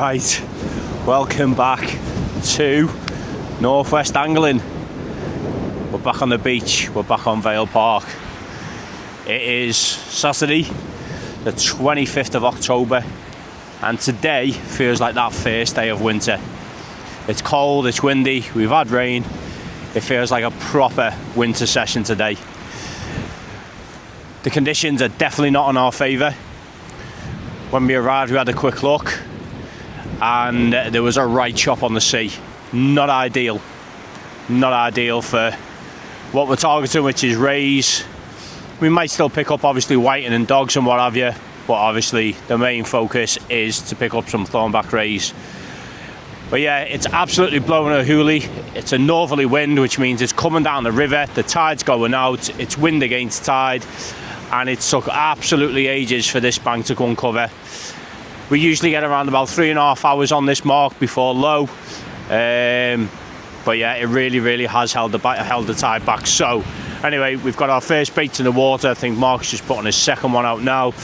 Right, welcome back to Northwest Angling. We're back on the beach, we're back on Vale Park. It is Saturday, the 25th of October, and today feels like that first day of winter. It's cold, it's windy, we've had rain. It feels like a proper winter session today. The conditions are definitely not in our favour. When we arrived, we had a quick look, and there was a right chop on the sea. Not ideal. Not ideal for what we're targeting, which is rays. We might still pick up obviously whiting and dogs and what have you, but obviously the main focus is to pick up some thornback rays. But yeah, it's absolutely blowing a hoolie. It's a northerly wind, which means it's coming down the river, the tide's going out, it's wind against tide, and it took absolutely ages for this bank to uncover. We usually get around about 3.5 hours on this mark before low, but yeah, it really has held the tide back. So anyway, we've got our first bait in the water. I think Mark's just putting his second one out now.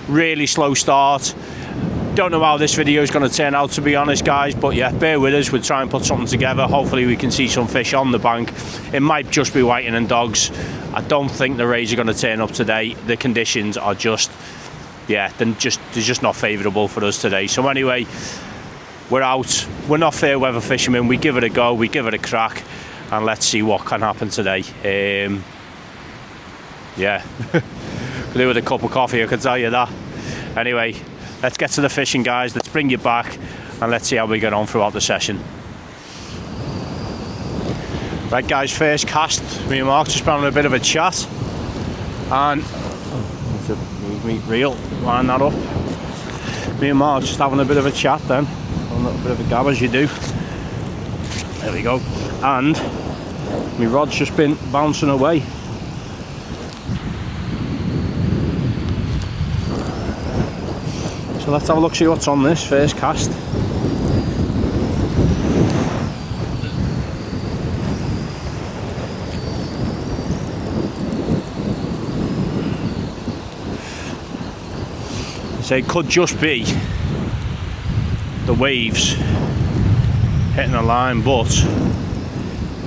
Really slow start. Don't know how this video is going to turn out, to be honest, guys, but yeah, bear with us. We'll try and put something together. Hopefully we can see some fish on the bank. It might just be whiting and dogs. I don't think the rays are going to turn up today. The conditions are just, yeah, they're just not favourable for us today. So anyway, we're out. We're not fair weather fishermen. We give it a go, we give it a crack, and let's see what can happen today. Yeah, do with a cup of coffee, I can tell you that. Anyway, let's get to the fishing, guys. Let's bring you back and let's see how we get on throughout the session. Right, guys, first cast. Me and Mark just having a bit of a chat, and move me reel, line that up. Me and Mark just having a bit of a chat then, a little bit of a gab as you do. There we go. And my rod's just been bouncing away. So let's have a look, see what's on this first cast. So it could just be the waves hitting the line, but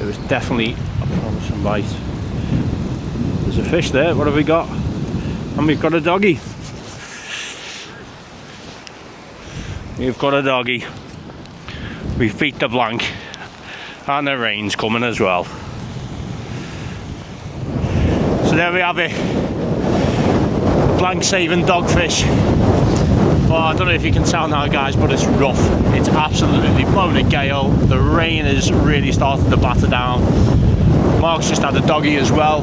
it was definitely a promising bite. There's a fish there. What have we got? And we've got a doggy. We've got a doggy. We've beat the blank, and the rain's coming as well. So there we have it. Blank saving dogfish. Well, I don't know if you can tell now, guys, but it's rough. It's absolutely blowing a gale. The rain has really started to batter down. Mark's just had a doggy as well.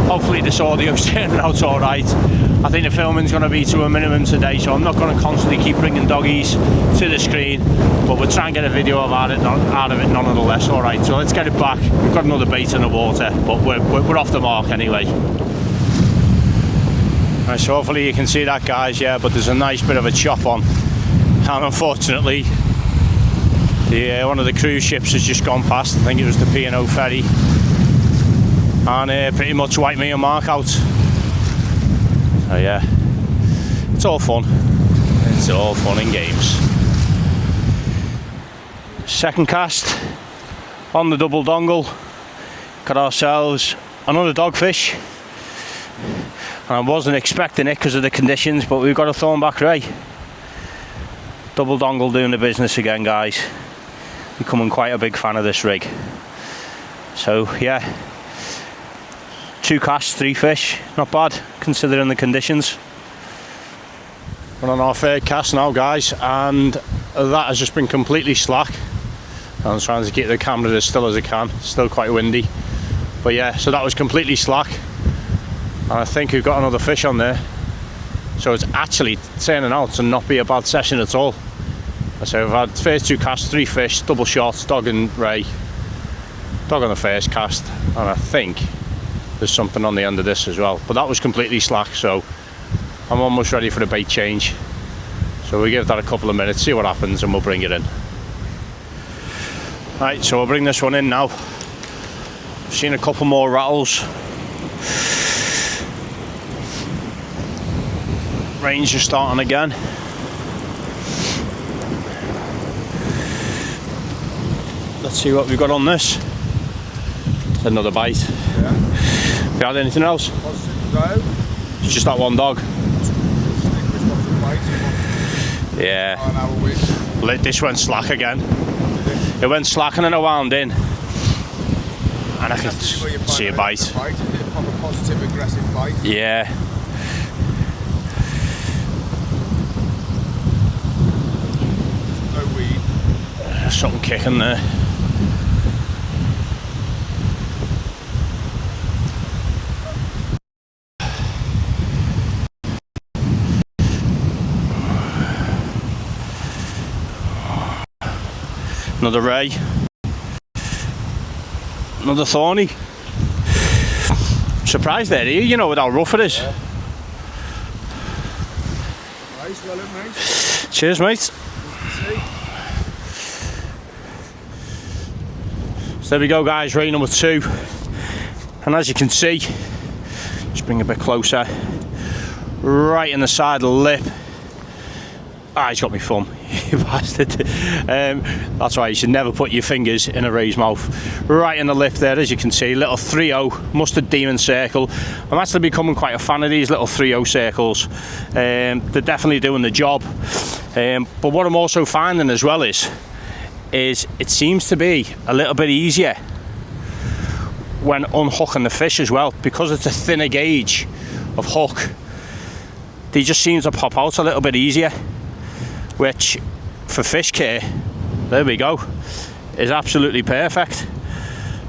Hopefully this audio's turning out alright. I think the filming's going to be to a minimum today, so I'm not going to constantly keep bringing doggies to the screen, but we'll try and get a video out of it nonetheless. Alright, so let's get it back. We've got another bait in the water, but we're off the mark anyway. Right, so hopefully you can see that, guys, yeah, but there's a nice bit of a chop on, and unfortunately one of the cruise ships has just gone past. I think it was the P&O ferry, and pretty much wiped me and Mark out. So yeah, it's all fun. It's all fun and games. Second cast on the double dongle. Got ourselves another dogfish. And I wasn't expecting it because of the conditions, but we've got a thornback ray. Double dongle doing the business again, guys. Becoming quite a big fan of this rig. So yeah, 2 casts, 3 fish, not bad considering the conditions. We're on our third cast now, guys, and that has just been completely slack. I'm trying to keep the camera as still as I can. Still quite windy, but yeah, so that was completely slack, and I think we've got another fish on there. So it's actually turning out to not be a bad session at all. So we've had first 2 casts, 3 fish, double shots, dog and ray. Dog on the first cast, and I think there's something on the end of this as well, but that was completely slack, so I'm almost ready for the bait change. So we'll give that a couple of minutes, see what happens, and we'll bring it in. Right, so we'll bring this one in now. I've seen a couple more rattles. Rain's just starting again. Let's see what we've got on this. It's another bite. Yeah. Have you had anything else? It's just that one dog. Yeah. This went slack again. It went slack and then I wound in. And I can see a bite. Is it a proper positive, aggressive bite? Yeah. No weed. There's something kicking there. Another ray. Another thorny. I'm surprised they're here, you know, with how rough it is. Yeah. Nice, well in, mate. Cheers, mate. So there we go, guys, ray number 2. And as you can see, just bring a bit closer, right in the side of the lip. Ah, he's got me thumb, you bastard. That's right, you should never put your fingers in a ray's mouth. Right in the lip there, as you can see, little 3-0 mustard demon circle. I'm actually becoming quite a fan of these little 3-0 circles. They're definitely doing the job. But what I'm also finding as well is it seems to be a little bit easier when unhooking the fish as well, because it's a thinner gauge of hook. They just seem to pop out a little bit easier, which for fish care, there we go, is absolutely perfect.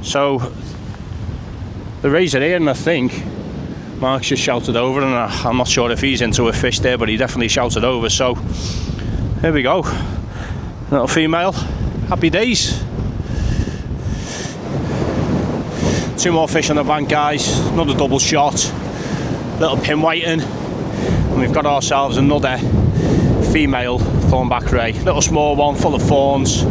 So the rays are here, and I think Mark's just shouted over, and I'm not sure if he's into a fish there, but he definitely shouted over. So there we go, little female, happy days. 2 more fish on the bank, guys. Another double shot, little pin whiting, and we've got ourselves another female thornback ray, little small one full of fawns.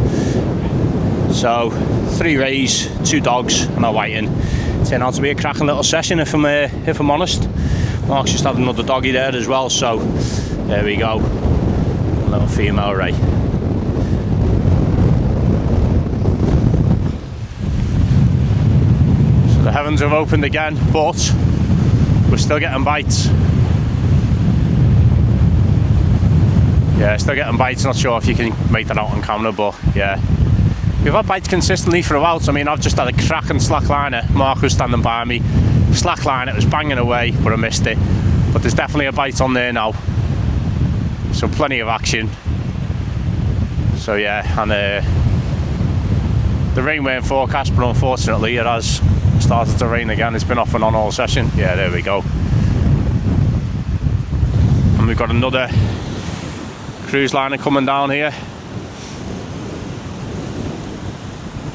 So 3 rays, 2 dogs and a whiting. Turned out to be a cracking little session, if I'm honest. Mark's just had another doggy there as well, so there we go, a little female ray. So the heavens have opened again, but we're still getting bites. Yeah, still getting bites. Not sure if you can make that out on camera, but yeah, we've had bites consistently throughout. I mean, I've just had a cracking slack liner. Mark was standing by me, slack line, it was banging away, but I missed it. But there's definitely a bite on there now, so plenty of action. So yeah, and the rain weren't forecast, but unfortunately it has started to rain again. It's been off and on all session. Yeah, there we go. And we've got another cruise liner coming down here.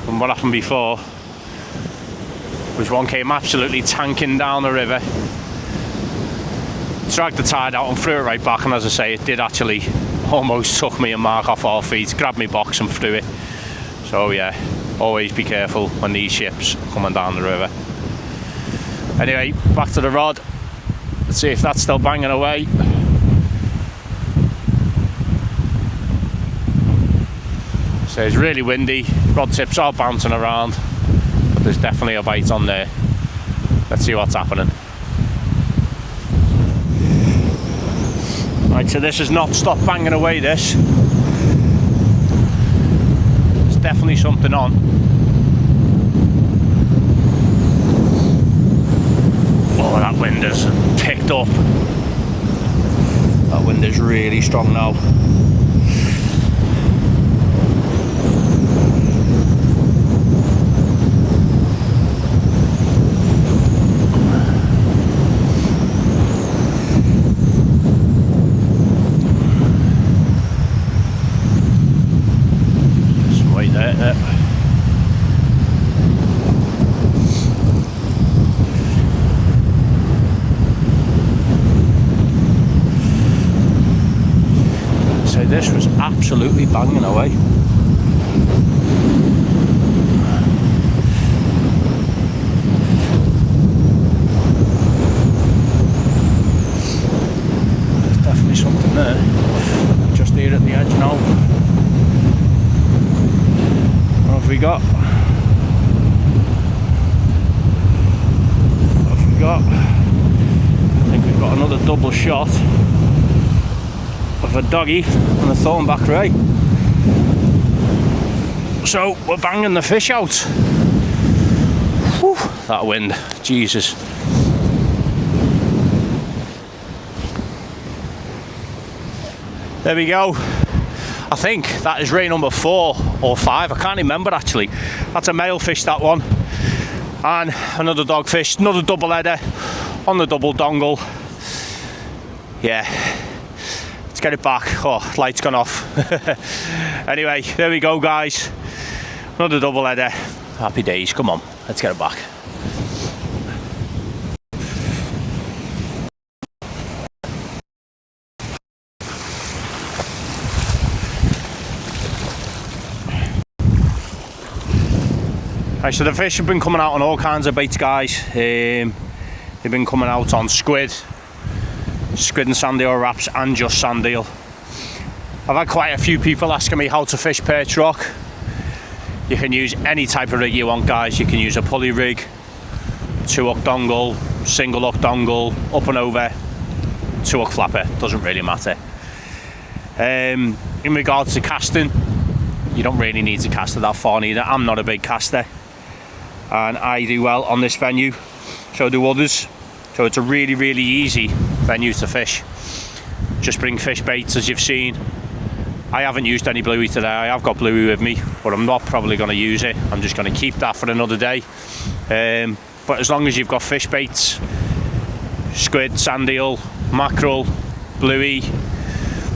And what happened before was one came absolutely tanking down the river, dragged the tide out and threw it right back, and as I say, it did actually almost took me and Mark off our feet, grabbed me box and threw it. So yeah, always be careful when these ships are coming down the river. Anyway, back to the rod. Let's see if that's still banging away. So it's really windy, rod tips are bouncing around, but there's definitely a bite on there. Let's see what's happening. Right, so this has not stopped banging away, this. There's definitely something on. Oh, that wind has picked up. That wind is really strong now. So this was absolutely banging away. There's definitely something there. Just here at the edge now. What have we got? double shot of a doggy and a thornback ray. So we're banging the fish out. Whew, that wind, Jesus. There we go. I think that is ray number 4 or 5. I can't remember actually. That's a male fish, that one. And another dogfish, another double header on the double dongle. Yeah, let's get it back. Oh, light's gone off. Anyway, there we go, guys. Another double header. Happy days. Come on, let's get it back. Right, so the fish have been coming out on all kinds of baits, guys. They've been coming out on squid and Sandeel wraps, and just Sandeel. I've had quite a few people asking me how to fish perch rock. You can use any type of rig you want, guys. You can use a pulley rig, 2-hook dongle, single hook dongle, up and over, 2-hook flapper, doesn't really matter. In regards to casting, you don't really need to cast it that far either. I'm not a big caster, and I do well on this venue, so do others. So it's a really, really easy venue to fish. Just bring fish baits, as you've seen. I haven't used any bluey today. I have got bluey with me, but I'm not probably going to use it. I'm just going to keep that for another day. But as long as you've got fish baits, squid, Sandeel, mackerel, bluey,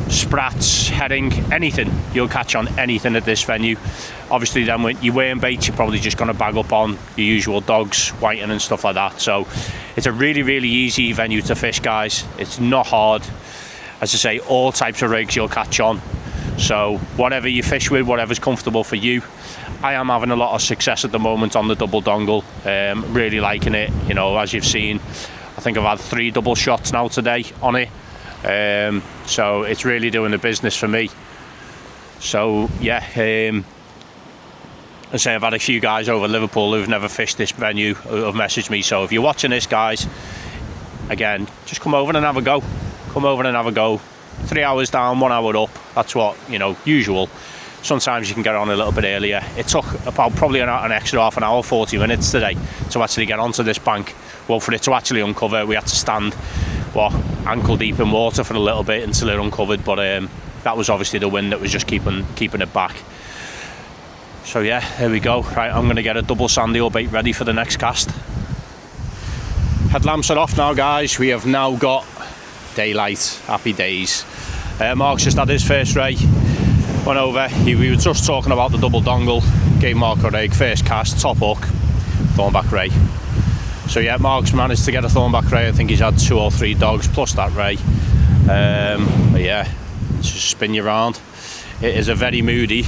sprats, herring, anything, you'll catch on anything at this venue. Obviously then when you worm baits, you're probably just going to bag up on your usual dogs, whiting and stuff like that. So it's a really, really easy venue to fish, guys. It's not hard. As I say, all types of rigs you'll catch on. So whatever you fish with, whatever's comfortable for you. I am having a lot of success at the moment on the double dongle. Really liking it. You know, as you've seen, I think I've had 3 double shots now today on it. So it's really doing the business for me. So yeah, I say I've had a few guys over Liverpool who've never fished this venue who have messaged me. So if you're watching this, guys, again, just come over and have a go. Come over and have a go. 3 hours down, 1 hour up. That's what, you know, usual. Sometimes you can get on a little bit earlier. It took about probably an extra half an hour, 40 minutes today to actually get onto this bank. Well, for it to actually uncover, we had to stand, what, ankle deep in water for a little bit until it uncovered. But that was obviously the wind that was just keeping it back. So yeah, there we go. Right, I'm going to get a double Sandeel bait ready for the next cast. Headlamps are off now, guys. We have now got daylight. Happy days. Mark's just had his first ray. Went over. We were just talking about the double dongle. Gave Mark a rig. First cast, top hook, thornback ray. So yeah, Mark's managed to get a thornback ray. I think he's had 2 or 3 dogs plus that ray. But yeah, just spin you around. It is a very moody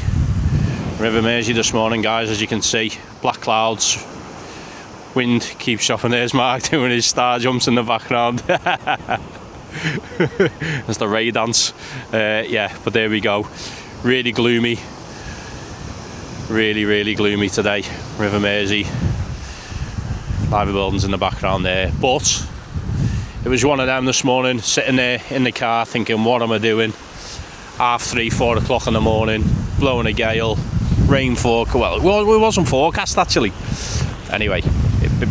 River Mersey this morning, guys, as you can see. Black clouds, wind keeps up, and there's Mark doing his star jumps in the background. That's the ray dance. Yeah, but there we go. Really gloomy. Really, really gloomy today. River Mersey. Live buildings in the background there. But it was one of them this morning, sitting there in the car thinking, what am I doing? 3:30, 4 o'clock in the morning, blowing a gale, rain forecast. Well, it wasn't forecast actually. Anyway, it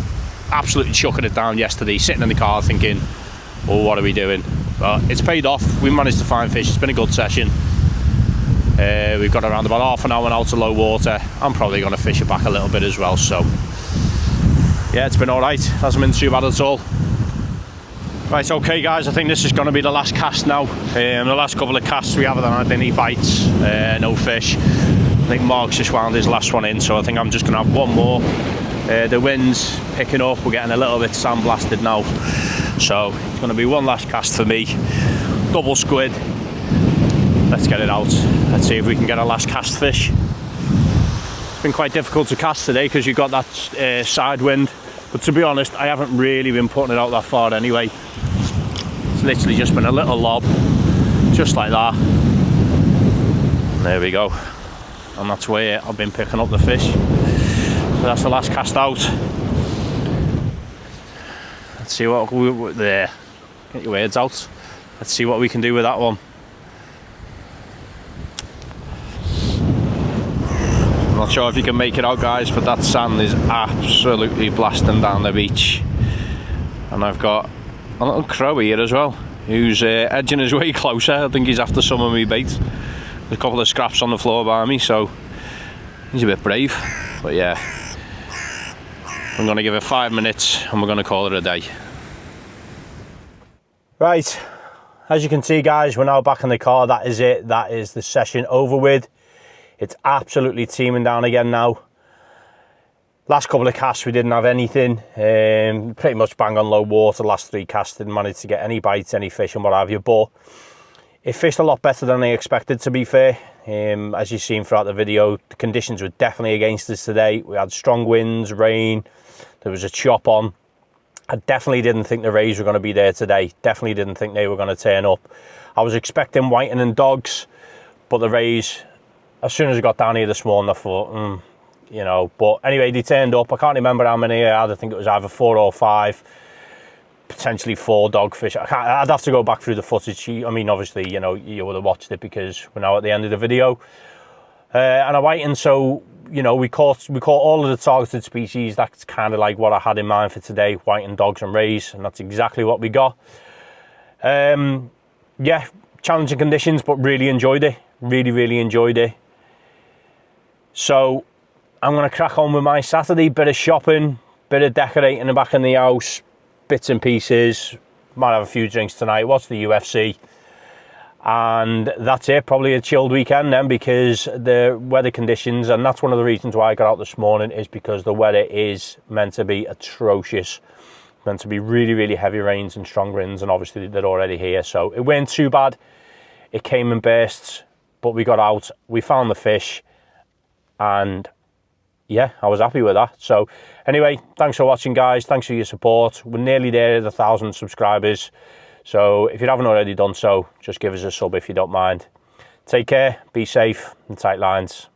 absolutely chucking it down yesterday, sitting in the car thinking, oh, what are we doing? But it's paid off. We managed to find fish. It's been a good session. We've got around about half an hour out to low water. I'm probably going to fish it back a little bit as well. So yeah, it's been all right. Hasn't been too bad at all. Right, okay, guys, I think this is going to be the last cast now. The last couple of casts we haven't had any bites, no fish. I think Mark's just wound his last one in, so I think I'm just going to have one more. The wind's picking up. We're getting a little bit sandblasted now. So it's going to be one last cast for me. Double squid. Let's get it out. Let's see if we can get a last cast fish. It's been quite difficult to cast today because you've got that side wind. But to be honest, I haven't really been putting it out that far anyway. It's literally just been a little lob, just like that. And there we go. And that's where I've been picking up the fish. So that's the last cast out. Let's see what there. Get your words out. Let's see what we can do with that one. I'm not sure if you can make it out, guys, but that sand is absolutely blasting down the beach. And I've got a little crow here as well, who's edging his way closer. I think he's after some of me bait. There's a couple of scraps on the floor by me, so he's a bit brave. But yeah, I'm going to give it 5 minutes and we're going to call it a day. Right, as you can see, guys, we're now back in the car. That is it. That is the session over with. It's absolutely teeming down again now. Last couple of casts we didn't have anything. Pretty much bang on low water. Last 3 casts didn't manage to get any bites, any fish and what have you. But it fished a lot better than I expected, to be fair. As you've seen throughout the video, the conditions were definitely against us today. We had strong winds, rain, there was a chop on. I definitely didn't think the rays were going to be there today. Definitely didn't think they were going to turn up. I was expecting whiting and dogs, but the rays, as soon as I got down here this morning, I thought, you know. But anyway, they turned up. I can't remember how many I had. I think it was either 4 or 5, potentially 4 dogfish. I'd have to go back through the footage. I mean, obviously, you know, you would have watched it because we're now at the end of the video. And a whiting, so, you know, we caught all of the targeted species. That's kind of like what I had in mind for today, whiting, dogs and rays, and that's exactly what we got. Yeah, challenging conditions, but really enjoyed it. Really enjoyed it. So I'm going to crack on with my Saturday. Bit of shopping, bit of decorating the back in the house, bits and pieces. Might have a few drinks tonight, watch the UFC. And that's it, probably a chilled weekend then, because the weather conditions, and that's one of the reasons why I got out this morning, is because the weather is meant to be atrocious. Meant to be really heavy rains and strong winds, and obviously they're already here. So it weren't too bad. It came in bursts, but we got out, we found the fish, and yeah, I was happy with that. So anyway, thanks for watching, guys. Thanks for your support. We're nearly there at 1,000 subscribers. So if you haven't already done so, just give us a sub if you don't mind. Take care, be safe, and tight lines.